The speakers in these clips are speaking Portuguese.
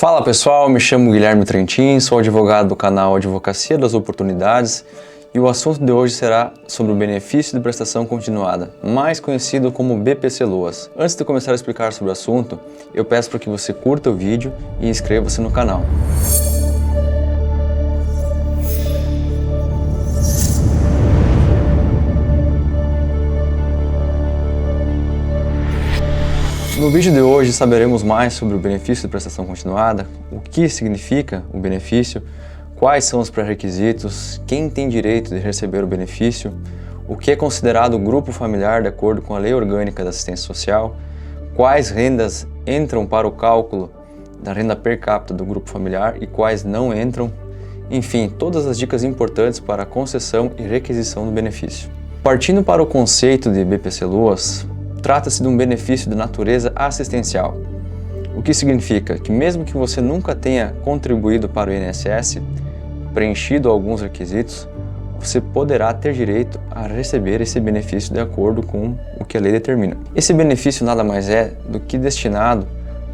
Fala pessoal, me chamo Guilherme Trentin, sou advogado do canal Advocacia das Oportunidades e o assunto de hoje será sobre o benefício de prestação continuada, mais conhecido como BPC-LOAS. Antes de começar a explicar sobre o assunto, eu peço para que você curta o vídeo e inscreva-se no canal. No vídeo de hoje saberemos mais sobre o benefício de prestação continuada, o que significa o benefício, quais são os pré-requisitos, quem tem direito de receber o benefício, o que é considerado grupo familiar de acordo com a Lei Orgânica da Assistência Social, quais rendas entram para o cálculo da renda per capita do grupo familiar e quais não entram, enfim, todas as dicas importantes para a concessão e requisição do benefício. Partindo para o conceito de BPC-LOAS, trata-se de um benefício de natureza assistencial, o que significa que mesmo que você nunca tenha contribuído para o INSS, preenchido alguns requisitos, você poderá ter direito a receber esse benefício de acordo com o que a lei determina. Esse benefício nada mais é do que destinado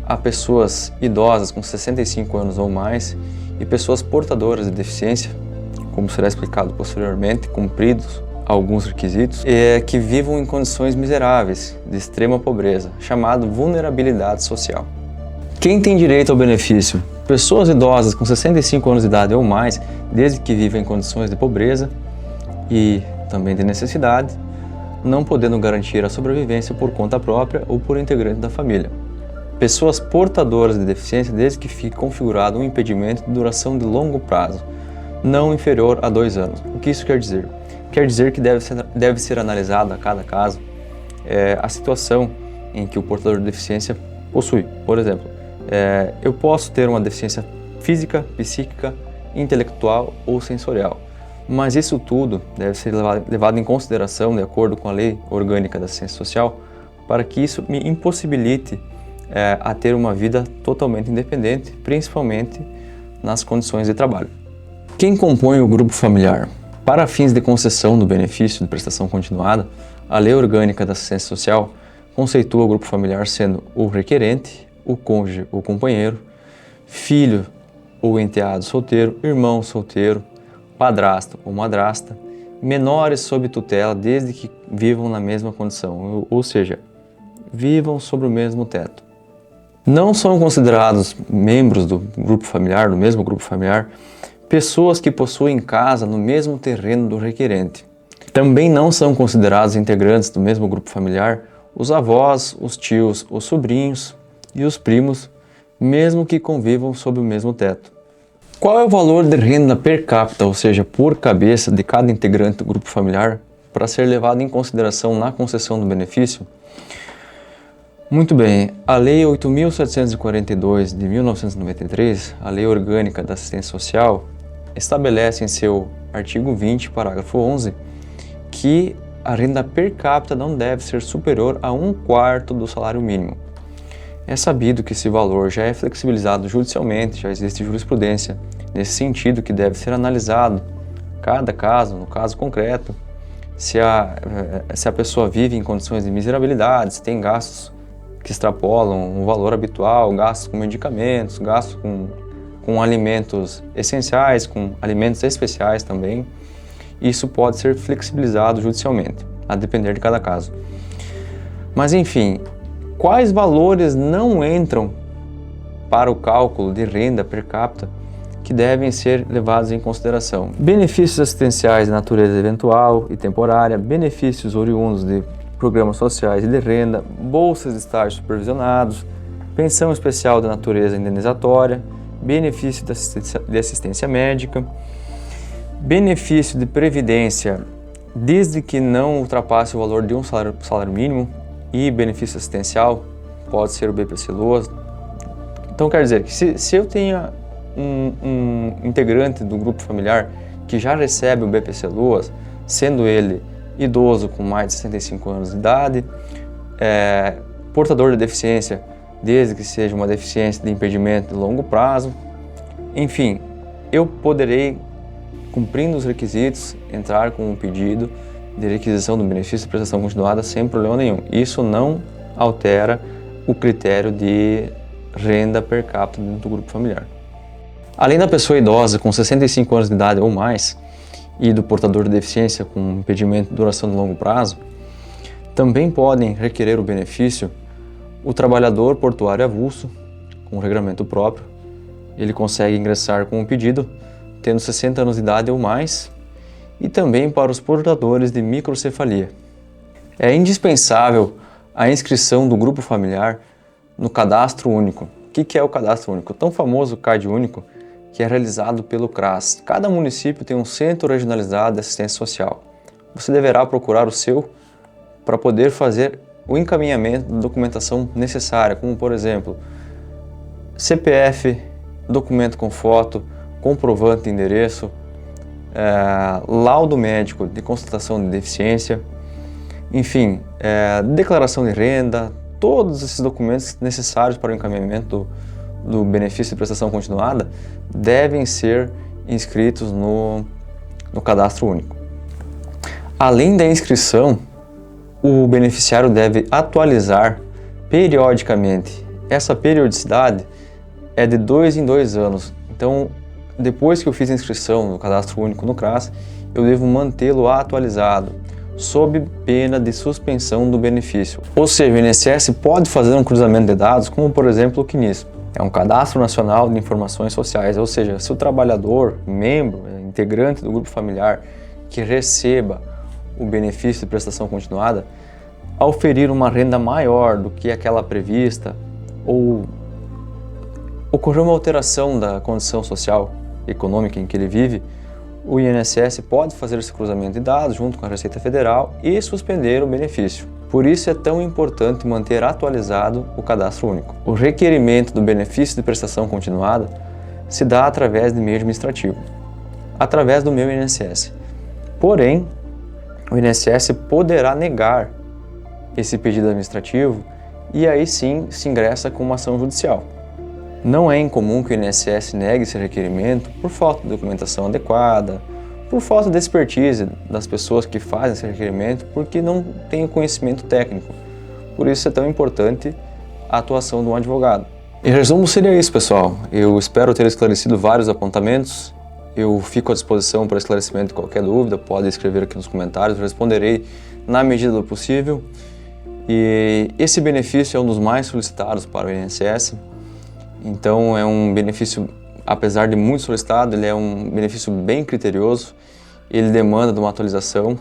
a pessoas idosas com 65 anos ou mais e pessoas portadoras de deficiência, como será explicado posteriormente, cumpridos alguns requisitos, que vivam em condições miseráveis, de extrema pobreza, chamado vulnerabilidade social. Quem tem direito ao benefício? Pessoas idosas com 65 anos de idade ou mais, desde que vivem em condições de pobreza e também de necessidade, não podendo garantir a sobrevivência por conta própria ou por integrante da família. Pessoas portadoras de deficiência, desde que fique configurado um impedimento de duração de longo prazo, não inferior a 2 anos. O que isso quer dizer? Quer dizer que deve ser analisado a cada caso a situação em que o portador de deficiência possui. Por exemplo, eu posso ter uma deficiência física, psíquica, intelectual ou sensorial, mas isso tudo deve ser levado em consideração de acordo com a Lei Orgânica da Assistência Social para que isso me impossibilite a ter uma vida totalmente independente, principalmente nas condições de trabalho. Quem compõe o grupo familiar? Para fins de concessão do benefício de prestação continuada, a Lei Orgânica da Assistência Social conceitua o grupo familiar sendo o requerente, o cônjuge ou companheiro, filho ou enteado solteiro, irmão solteiro, padrasto ou madrasta, menores sob tutela desde que vivam na mesma condição, ou seja, vivam sobre o mesmo teto. Não são considerados membros do grupo familiar, do mesmo grupo familiar, pessoas que possuem casa no mesmo terreno do requerente. Também não são considerados integrantes do mesmo grupo familiar os avós, os tios, os sobrinhos e os primos, mesmo que convivam sob o mesmo teto. Qual é o valor de renda per capita, ou seja, por cabeça de cada integrante do grupo familiar, para ser levado em consideração na concessão do benefício? Muito bem, a Lei 8.742 de 1993, a Lei Orgânica da Assistência Social, estabelece em seu artigo 20, parágrafo 11, que a renda per capita não deve ser superior a 1/4 do salário mínimo. É sabido que esse valor já é flexibilizado judicialmente, já existe jurisprudência nesse sentido que deve ser analisado cada caso, no caso concreto, se a pessoa vive em condições de miserabilidade, se tem gastos que extrapolam o valor habitual, gastos com medicamentos, gastos com alimentos essenciais, com alimentos especiais também. Isso pode ser flexibilizado judicialmente, a depender de cada caso. Mas enfim, quais valores não entram para o cálculo de renda per capita que devem ser levados em consideração? Benefícios assistenciais de natureza eventual e temporária, benefícios oriundos de programas sociais e de renda, bolsas de estágio supervisionados, pensão especial de natureza indenizatória, benefício de assistência médica, benefício de previdência desde que não ultrapasse o valor de um salário mínimo e benefício assistencial, pode ser o BPC-LOAS. Então quer dizer que se eu tenho um integrante do grupo familiar que já recebe o BPC-LOAS, sendo ele idoso com mais de 65 anos de idade, portador de deficiência, desde que seja uma deficiência de impedimento de longo prazo, enfim, eu poderei, cumprindo os requisitos, entrar com um pedido de requisição do benefício de prestação continuada sem problema nenhum. Isso não altera o critério de renda per capita dentro do grupo familiar. Além da pessoa idosa com 65 anos de idade ou mais e do portador de deficiência com impedimento de duração de longo prazo, também podem requerer o benefício o trabalhador portuário avulso, com regramento próprio. Ele consegue ingressar com o pedido, tendo 60 anos de idade ou mais, e também para os portadores de microcefalia. É indispensável a inscrição do grupo familiar no Cadastro Único. O que é o Cadastro Único? O tão famoso CAD Único, que é realizado pelo CRAS. Cada município tem um centro regionalizado de assistência social. Você deverá procurar o seu para poder fazer o encaminhamento da documentação necessária, como por exemplo, CPF, documento com foto, comprovante de endereço, laudo médico de constatação de deficiência, enfim, declaração de renda, todos esses documentos necessários para o encaminhamento do benefício de prestação continuada devem ser inscritos no Cadastro Único. Além da inscrição, o beneficiário deve atualizar periodicamente. Essa periodicidade é de 2 em 2 anos. Então, depois que eu fiz a inscrição no Cadastro Único no CRAS, eu devo mantê-lo atualizado, sob pena de suspensão do benefício. Ou seja, o INSS pode fazer um cruzamento de dados, como por exemplo o CNIS. É um Cadastro Nacional de Informações Sociais, ou seja, se o trabalhador, membro, integrante do grupo familiar que receba o benefício de prestação continuada, ao ferir uma renda maior do que aquela prevista ou ocorreu uma alteração da condição social econômica em que ele vive, o INSS pode fazer esse cruzamento de dados junto com a Receita Federal e suspender o benefício. Por isso é tão importante manter atualizado o Cadastro Único. O requerimento do benefício de prestação continuada se dá através de meio administrativo, através do meu INSS. Porém, o INSS poderá negar esse pedido administrativo e aí sim se ingressa com uma ação judicial. Não é incomum que o INSS negue esse requerimento por falta de documentação adequada, por falta de expertise das pessoas que fazem esse requerimento, porque não tem o conhecimento técnico. Por isso é tão importante a atuação de um advogado. Em resumo, seria isso, pessoal. Eu espero ter esclarecido vários apontamentos. Eu fico à disposição para esclarecimento de qualquer dúvida, pode escrever aqui nos comentários, eu responderei na medida do possível. E esse benefício é um dos mais solicitados para o INSS, então é um benefício, apesar de muito solicitado, ele é um benefício bem criterioso, ele demanda de uma atualização,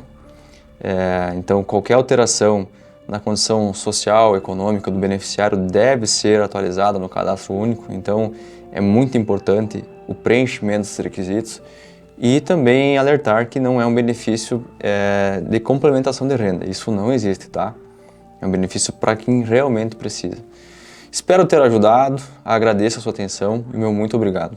então qualquer alteração na condição social, econômica do beneficiário deve ser atualizada no Cadastro Único, então é muito importante o preenchimento desses requisitos e também alertar que não é um benefício de complementação de renda, isso não existe, tá? É um benefício para quem realmente precisa. Espero ter ajudado, agradeço a sua atenção e meu muito obrigado.